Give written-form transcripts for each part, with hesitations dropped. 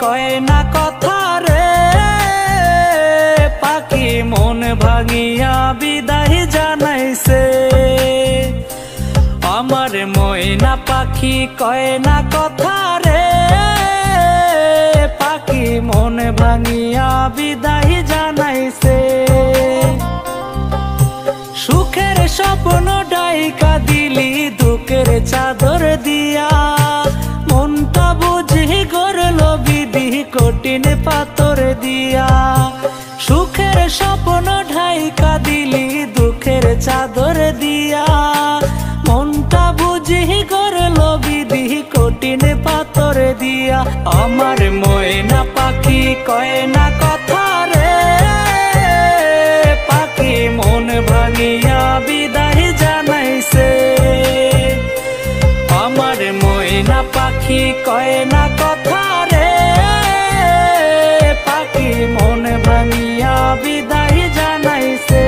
কয় না কথা রে, পাখি মন ভাঙিয়া বিদায় জানাইছে। আমার ময়না পাখি কয় না কথা রে, পাখি মন ভাঙিয়া বিদায় জানাইছে। সুখের স্বপ্ন ডাইকা দিলি দুঃখের চাদর দিয়া, মনটা বুঝি গড়ল বিধি কঠিন পাথর দিয়া। সুখের স্বপ্ন ঢাইকা দিলি দুঃখের চাদর দিয়া, মনটা বুঝি গড়ল বিধি কঠিন পাথর দিয়া। আমার ময়না পাখি কয় না কথা রে, পাখি মন ভাঙিয়া বিদায় জানাইছে। আমার ময়না পাখি কয় না কথা রে, পাখি মন ভাঙিয়া বিদায় জানাইছে।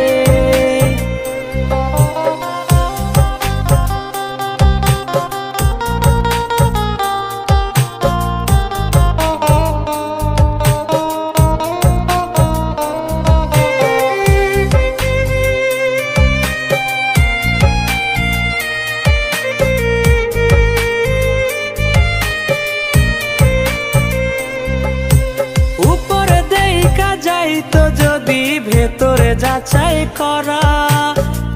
যাইতো যদি ভেতরে যাচাই করা,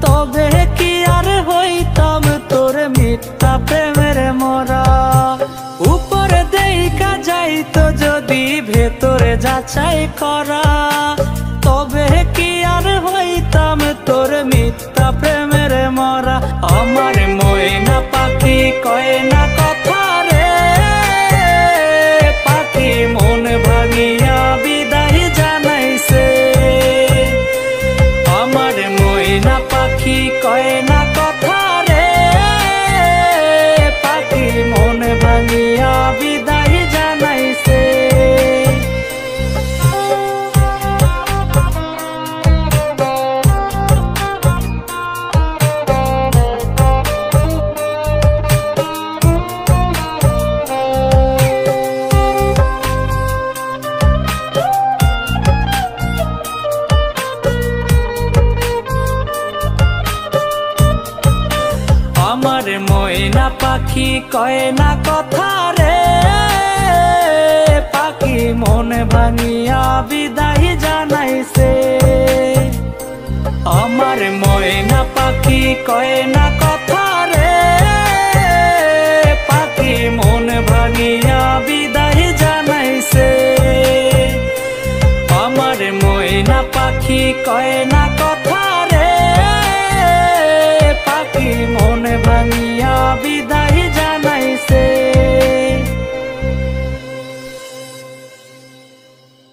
তবে কি আর হইতাম তোর মিথ্যা প্রেমের মরা। উপরে দেখা যাইতো যদি ভেতরে যাচাই করা, তবে কি আর হইতাম তোর মিথ্যা প্রেমের মরা। আমার ময়না পাখি কয় না কথা রে, পাখি মন ভাঙিয়া বিদায় জানাইছে। আমার ময়না পাখি কয় না কথা রে, পাখি মন ভাঙিয়া বিদায় জানাইছে। আমার ময়না পাখি কয় না কথা রে, পাখি মন ভাঙিয়া বিদায় জানাইছে। আমার ময়না পাখি কয় না কথা রে, পাখি মন ভাঙিয়া বিদায় জানাইছে। আমার ময়না পাখি কয় না